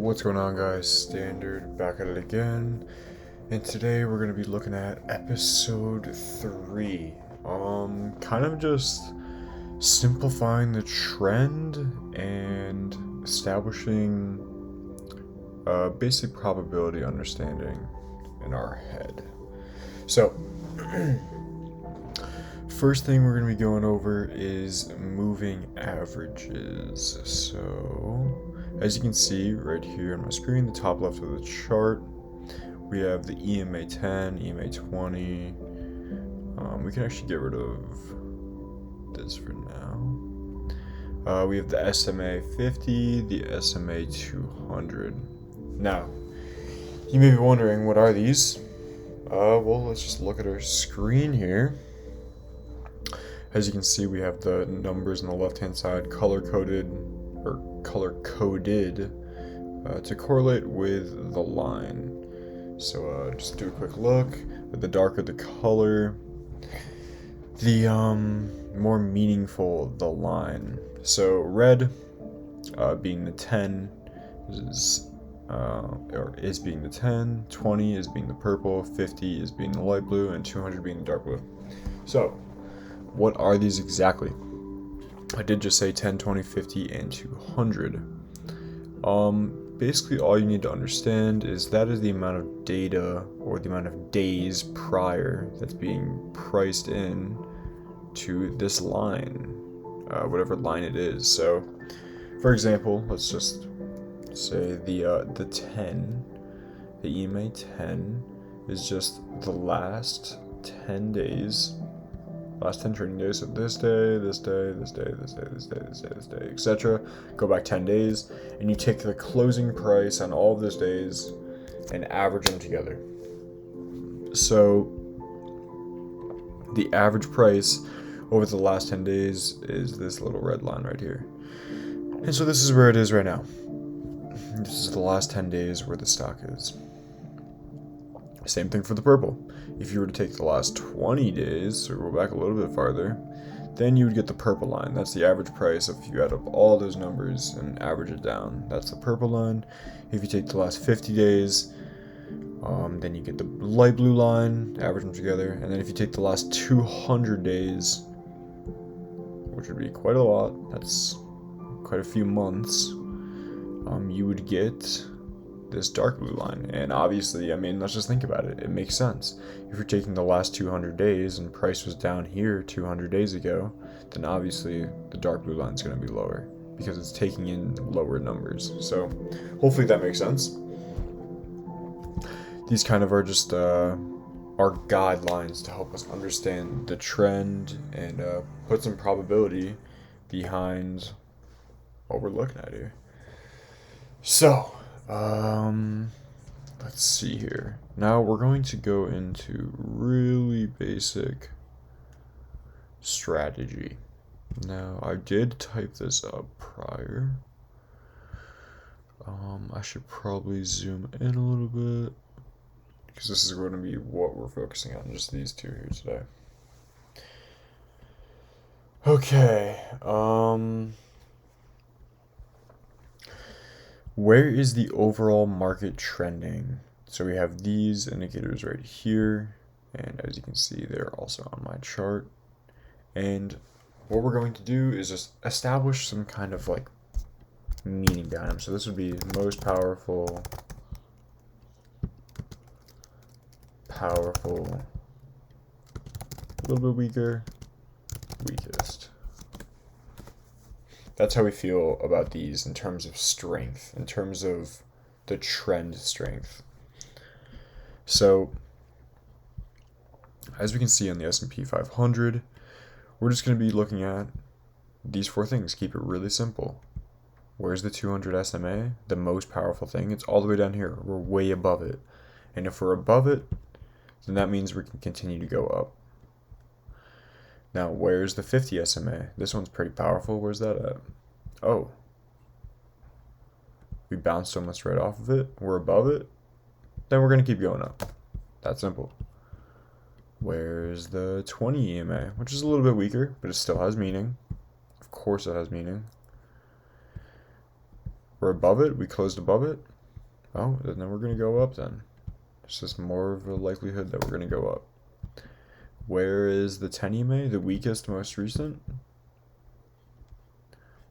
What's going on, guys? Standard back at it again, and today we're going to be looking at episode 3. Kind of just simplifying the trend and establishing a basic probability understanding in our head. So first thing we're going to be going over is moving averages. So as you can see right here on my screen, the top left of the chart, we have the EMA 10, EMA 20. We can actually get rid of this for now. We have the SMA 50, the SMA 200. Now, you may be wondering, what are these? Well, let's just look at our screen here. As you can see, we have the numbers on the left-hand side color-coded to correlate with the line. So just do a quick look. The darker the color, the more meaningful the line. So red being the 10 is being the 10, 20 is being the purple, 50 is being the light blue, and 200 being the dark blue. So what are these exactly? I did just say 10, 20, 50, and 200. Basically all you need to understand is that is the amount of data or the amount of days prior that's being priced in to this line, whatever line it is. So, for example, let's just say the 10, the EMA 10 is just the last 10 days. Last 10 trading days, so this day, this day, this day, this day, this day, this day, this day, etc. Go back 10 days, and you take the closing price on all of those days and average them together. So the average price over the last 10 days is this little red line right here. And so this is where it is right now. This is the last 10 days where the stock is. Same thing for the purple. If you were to take the last 20 days, or go back a little bit farther, then you would get the purple line. That's the average price if you add up all those numbers and average it down. That's the purple line. If you take the last 50 days, then you get the light blue line, average them together. And then if you take the last 200 days, which would be quite a lot, that's quite a few months, you would get this dark blue line. And obviously, I mean, let's just think about it. It makes sense. If you're taking the last 200 days and price was down here 200 days ago, then obviously the dark blue line is going to be lower because it's taking in lower numbers. So hopefully that makes sense. These kind of are just our guidelines to help us understand the trend and put some probability behind what we're looking at here. So let's see here. Now we're going to go into really basic strategy. Now I did type this up prior. I should probably zoom in a little bit because this is going to be what we're focusing on, just these two here today. Okay, where is the overall market trending? So we have these indicators right here, and as you can see, they're also on my chart. And what we're going to do is just establish some kind of like meaning behind them. So this would be most powerful, a little bit weaker, weakest. That's how we feel about these in terms of strength, in terms of the trend strength. So, as we can see on the S&P 500, we're just going to be looking at these four things. Keep it really simple. Where's the 200 SMA? The most powerful thing. It's all the way down here. We're way above it. And if we're above it, then that means we can continue to go up. Now, where's the 50 SMA? This one's pretty powerful. Where's that at? Oh. We bounced almost right off of it. We're above it. Then we're going to keep going up. That's simple. Where's the 20 EMA? Which is a little bit weaker, but it still has meaning. Of course it has meaning. We're above it. We closed above it. Oh, then we're going to go up then. It's just more of a likelihood that we're going to go up. Where is the 10 EMA, the weakest, most recent?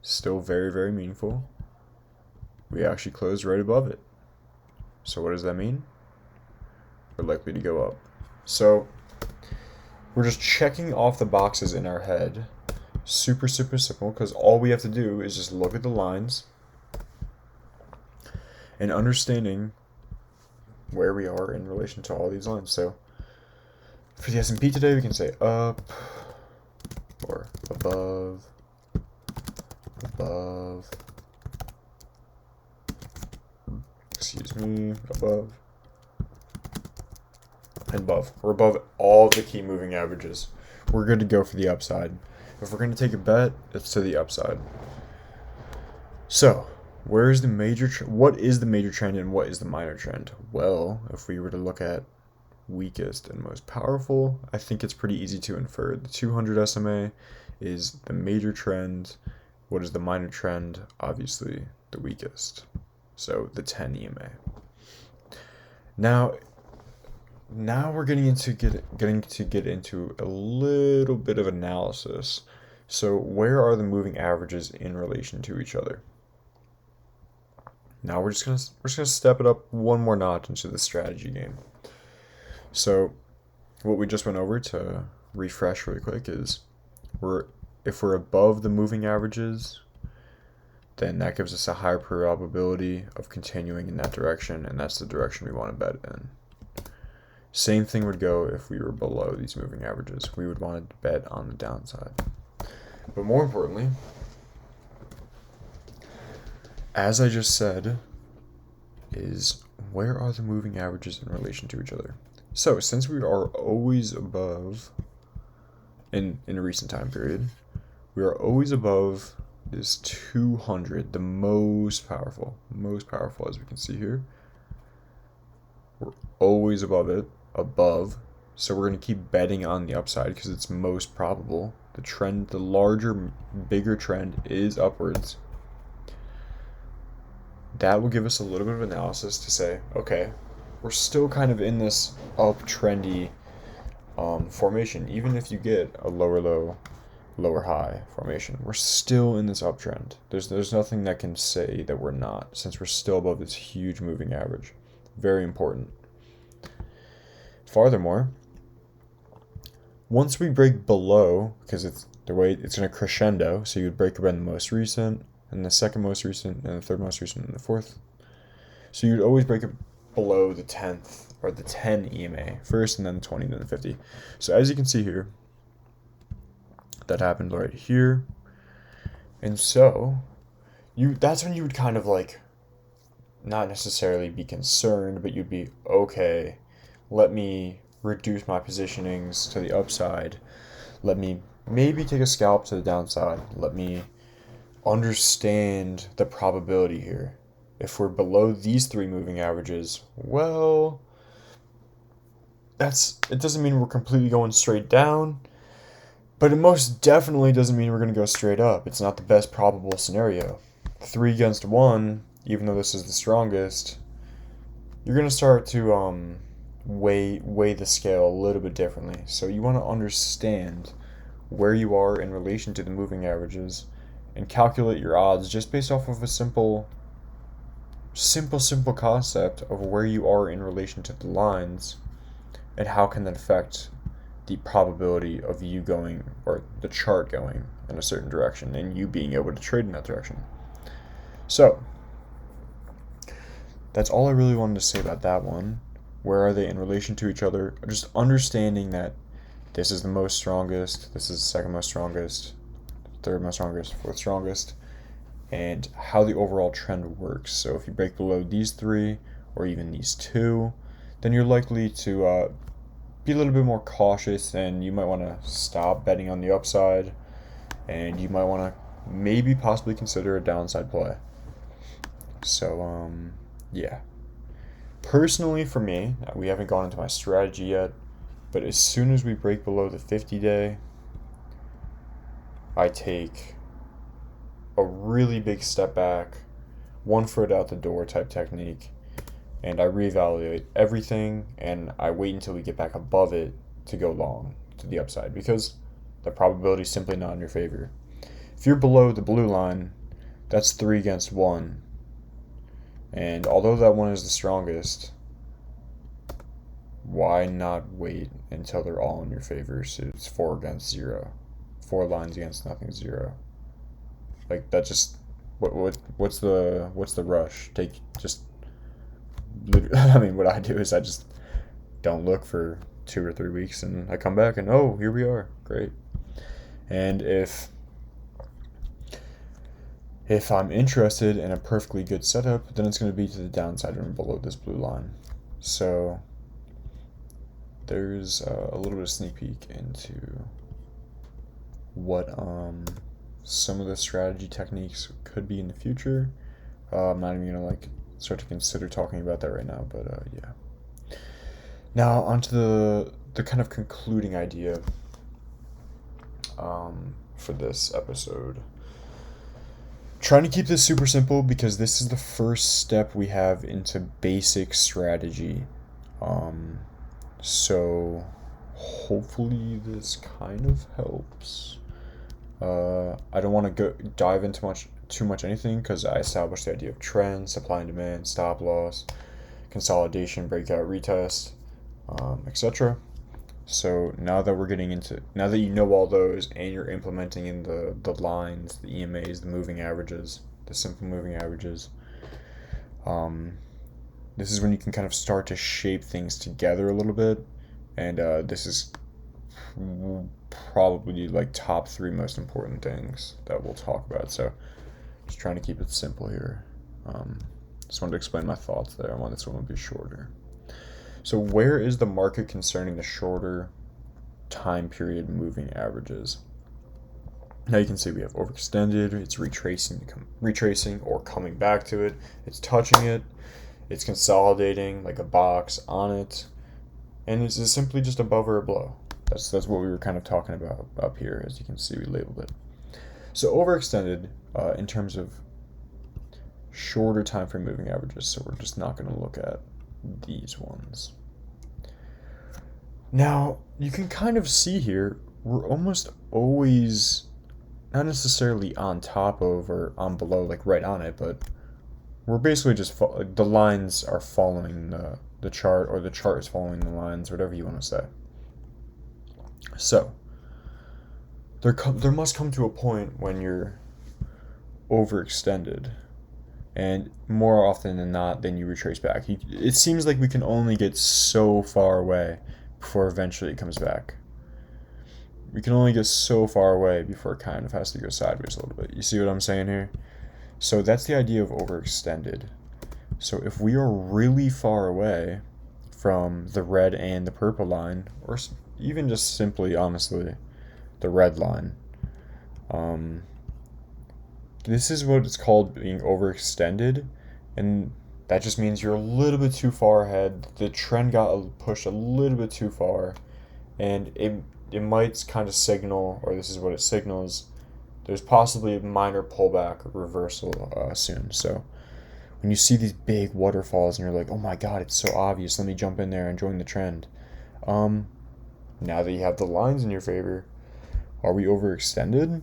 Still very, very meaningful. We actually closed right above it. So what does that mean? We're likely to go up. So we're just checking off the boxes in our head. Super, super simple, because all we have to do is just look at the lines and understanding where we are in relation to all these lines. So for the S&P today, we can say up or above, above, excuse me, above, and above. We're above all the key moving averages. We're good to go for the upside. If we're going to take a bet, it's to the upside. So, where is the major? What is the major trend and what is the minor trend? Well, if we were to look at weakest and most powerful, I think it's pretty easy to infer. The 200 SMA is the major trend. What is the minor trend? Obviously, the weakest. So the 10 EMA. Now we're getting to get into a little bit of analysis. So where are the moving averages in relation to each other? Now we're just gonna step it up one more notch into the strategy game. So what we just went over, to refresh really quick, is if we're above the moving averages, then that gives us a higher probability of continuing in that direction, and that's the direction we want to bet in. Same thing would go if we were below these moving averages. We would want to bet on the downside. But more importantly, as I just said, is where are the moving averages in relation to each other? So since we are always above, in a recent time period, we are always above this 200, the most powerful as we can see here. We're always above. So we're going to keep betting on the upside because it's most probable. The trend, the larger, bigger trend is upwards. That will give us a little bit of analysis to say, okay, we're still kind of in this uptrendy formation. Even if you get a lower low, lower high formation, we're still in this uptrend. There's nothing that can say that we're not, since we're still above this huge moving average. Very important. Furthermore, once we break below, because it's the way it's going to crescendo, so you would break above the most recent, and the second most recent, and the third most recent, and the fourth. So you'd always break it below the 10th, or the 10 EMA first, and then the 20, and then the 50. So as you can see here, that happened right here. And so that's when you would kind of like not necessarily be concerned, but you'd be, okay, let me reduce my positionings to the upside. Let me maybe take a scalp to the downside. Let me understand the probability here. If we're below these three moving averages, well, it doesn't mean we're completely going straight down, but it most definitely doesn't mean we're going to go straight up. It's not the best probable scenario. 3 against 1, even though this is the strongest, you're going to start to weigh the scale a little bit differently. So you want to understand where you are in relation to the moving averages and calculate your odds just based off of a simple concept of where you are in relation to the lines and how can that affect the probability of you going, or the chart going, in a certain direction and you being able to trade in that direction. So that's all I really wanted to say about that one. Where are they in relation to each other? Just understanding that this is the most strongest, this is the second most strongest, third most strongest, fourth strongest, and how the overall trend works. So if you break below these 3 or even these 2, then you're likely to be a little bit more cautious, and you might want to stop betting on the upside, and you might want to maybe possibly consider a downside play. So yeah. Personally, for me, we haven't gone into my strategy yet, but as soon as we break below the 50-day, I take a really big step back, 1 foot out the door type technique, and I reevaluate everything, and I wait until we get back above it to go long to the upside, because the probability is simply not in your favor. If you're below the blue line, that's 3 against 1, and although that one is the strongest, why not wait until they're all in your favor? So it's 4 against 0, 4 lines against nothing, 0. Like, that just, what's the rush? I mean, what I do is I just don't look for 2 or 3 weeks, and I come back and, oh, here we are, great. And if I'm interested in a perfectly good setup, then it's going to be to the downside and below this blue line. So there's a little bit of sneak peek into what some of the strategy techniques could be in the future. I'm not even gonna start to consider talking about that right now, but yeah. Now onto the kind of concluding idea for this episode. Trying to keep this super simple because this is the first step we have into basic strategy. So hopefully this kind of helps. I don't want to dive into too much anything because I established the idea of trend, supply and demand, stop loss, consolidation, breakout, retest, etc. So now that you know all those and you're implementing in the lines, the EMAs, the moving averages, the simple moving averages, this is when you can kind of start to shape things together a little bit. And this is probably top 3 most important things that we'll talk about. So just trying to keep it simple here. Just wanted to explain my thoughts there. I want this one to be shorter. So where is the market concerning the shorter time period moving averages? Now you can see we have overextended, it's retracing or coming back to it, it's touching it, it's consolidating like a box on it, and this is simply just above or below. That's what we were kind of talking about up here. As you can see, we labeled it. So overextended in terms of shorter time frame moving averages, so we're just not going to look at these ones. Now, you can kind of see here, we're almost always not necessarily on top of or on below, like right on it, but we're basically just, the lines are following the chart, or the chart is following the lines, whatever you want to say. So, there must come to a point when you're overextended, and more often than not, then you retrace back. It seems like we can only get so far away before eventually it comes back. We can only get so far away before it kind of has to go sideways a little bit. You see what I'm saying here? So that's the idea of overextended. So if we are really far away from the red and the purple line, or even just simply, honestly, the red line, this is what it's called being overextended, and that just means you're a little bit too far ahead. The trend got pushed a little bit too far, and it might kind of signal, or this is what it signals, there's possibly a minor pullback or reversal soon. So when you see these big waterfalls and you're like, oh my god, it's so obvious, let me jump in there and join the trend. Now that you have the lines in your favor, are we overextended?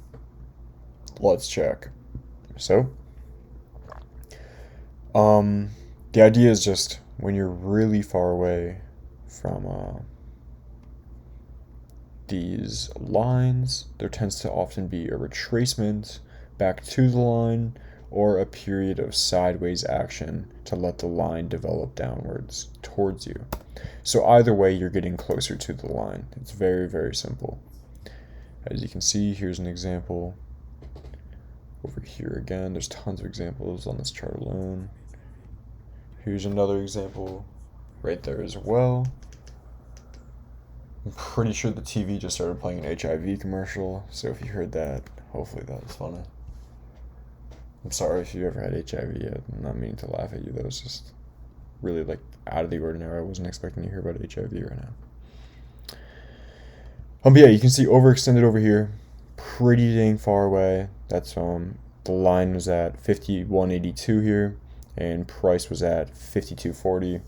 Let's check. So, the idea is just when you're really far away from these lines, there tends to often be a retracement back to the line or a period of sideways action to let the line develop downwards towards you. So either way, you're getting closer to the line. It's very, very simple. As you can see, here's an example. Over here again, there's tons of examples on this chart alone. Here's another example right there as well. I'm pretty sure the TV just started playing an HIV commercial, so if you heard that, hopefully that was funny. I'm sorry if you ever had HIV yet. I'm not meaning to laugh at you. That was just really out of the ordinary. I wasn't expecting to hear about HIV right now. But yeah, you can see overextended over here, pretty dang far away. That's the line was at 51.82 here, and price was at 52.40.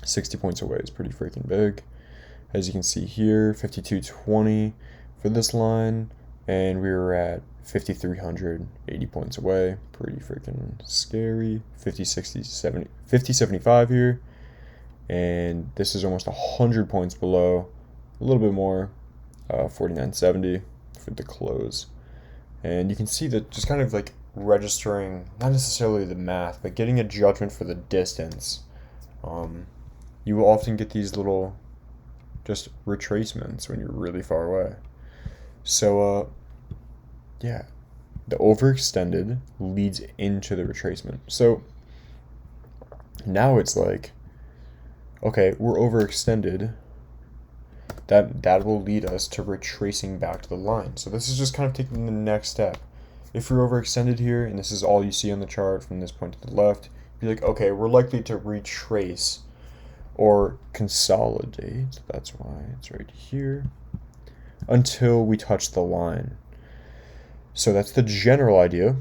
60 points away is pretty freaking big. As you can see here, 52.20 for this line, and we were at 5,380 points away. Pretty freaking scary. 50, 60, 70, 50, 75 here, and this is almost 100 points below, a little bit more, 49.70 for the close. And you can see that just kind of like registering, not necessarily the math, but getting a judgment for the distance. You will often get these little just retracements when you're really far away. So, yeah, the overextended leads into the retracement. So now it's like, okay, we're overextended. That will lead us to retracing back to the line. So this is just kind of taking the next step. If you're overextended here, and this is all you see on the chart from this point to the left, you're like, okay, we're likely to retrace or consolidate, that's why it's right here, until we touch the line. So that's the general idea.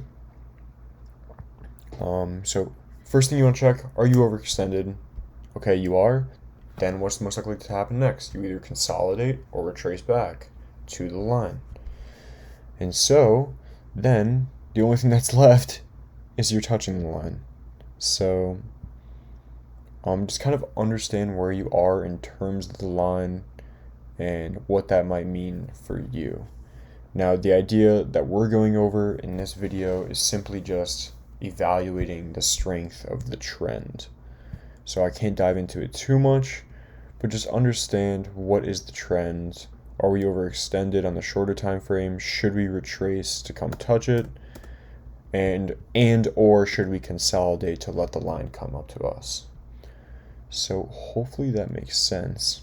So first thing you want to check, are you overextended? Okay, you are. Then what's most likely to happen next? You either consolidate or retrace back to the line. And so then the only thing that's left is you're touching the line. So just kind of understand where you are in terms of the line and what that might mean for you. Now, the idea that we're going over in this video is simply just evaluating the strength of the trend. So I can't dive into it too much, but just understand what is the trend. Are we overextended on the shorter time frame? Should we retrace to come touch it? And or should we consolidate to let the line come up to us? So hopefully that makes sense.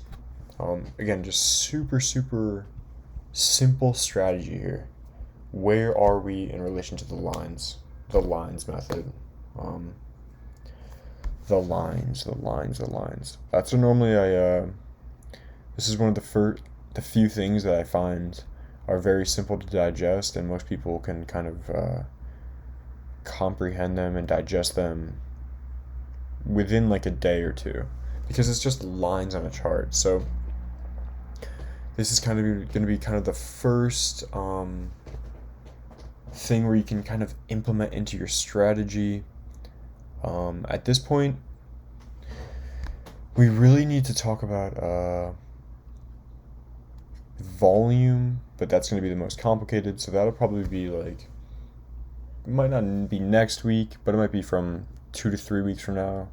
Again, just super simple strategy here. Where are we in relation to the lines? The lines method. The lines. That's what normally this is one of the few things that I find are very simple to digest, and most people can kind of comprehend them and digest them within like a day or two, because it's just lines on a chart. So this is kind of going to be kind of the first thing where you can kind of implement into your strategy. At this point, we really need to talk about volume, but that's going to be the most complicated, so that'll probably be like, it might not be next week, but it might be from 2 to 3 weeks from now,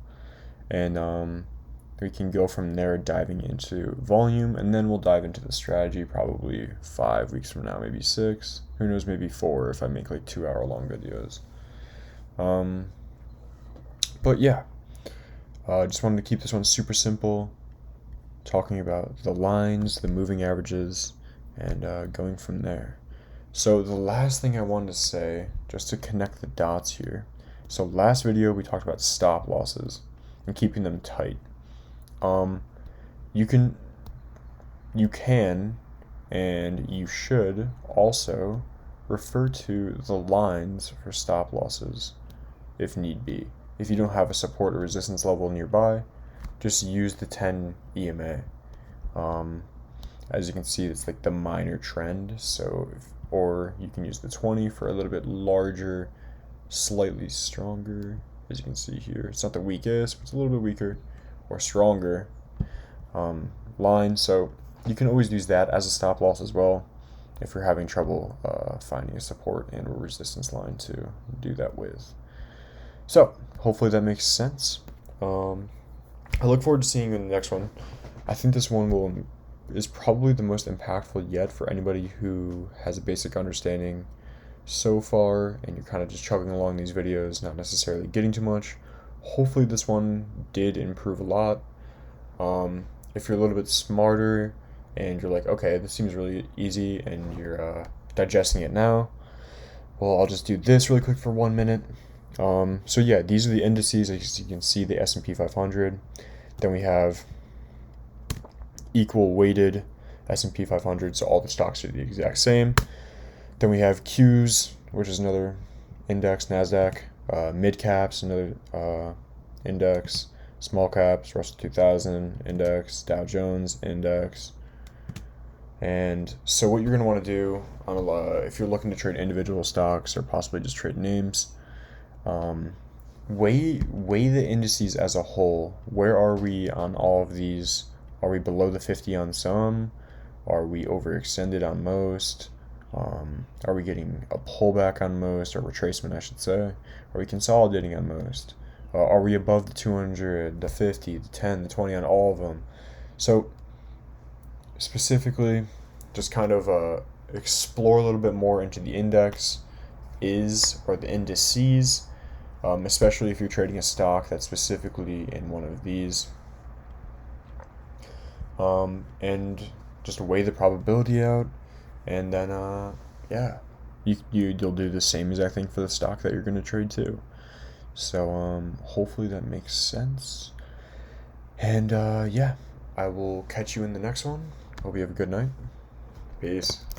and we can go from there diving into volume, and then we'll dive into the strategy probably 5 weeks from now, maybe 6, who knows, maybe 4 if I make like 2-hour-long videos. But yeah, I just wanted to keep this one super simple, talking about the lines, the moving averages, and going from there. So the last thing I wanted to say, just to connect the dots here. So last video we talked about stop losses and keeping them tight. You can and you should also refer to the lines for stop losses if need be. If you don't have a support or resistance level nearby, just use the 10 EMA. As you can see, it's like the minor trend. So, or you can use the 20 for a little bit larger, slightly stronger. As you can see here, it's not the weakest, but it's a little bit weaker or stronger line. So you can always use that as a stop loss as well if you're having trouble finding a support and or resistance line to do that with. So hopefully that makes sense. I look forward to seeing you in the next one. I think this one is probably the most impactful yet for anybody who has a basic understanding so far, and you're kind of just chugging along these videos, not necessarily getting too much. Hopefully this one did improve a lot. If you're a little bit smarter and you're like, okay, this seems really easy, and you're digesting it now, well, I'll just do this really quick for 1 minute. So yeah, these are the indices. As you can see, the S&P 500. Then we have equal weighted S&P 500, so all the stocks are the exact same. Then we have Qs, which is another index, NASDAQ, Mid caps, another index. Small caps, Russell 2000 index, Dow Jones index. And so what you're going to want to do if you're looking to trade individual stocks or possibly just trade names, weigh the indices as a whole. Where are we on all of these? Are we below the 50 on some? Are we overextended on most? Are we getting a pullback on most, or retracement, I should say? Are we consolidating on most? Are we above the 200, the 50, the 10, the 20 on all of them? So specifically, just kind of explore a little bit more into the index or the indices, especially if you're trading a stock that's specifically in one of these. And just weigh the probability out, and then yeah, you'll do the same exact thing for the stock that you're going to trade too. So hopefully that makes sense. And yeah, I will catch you in the next one. Hope you have a good night. Peace.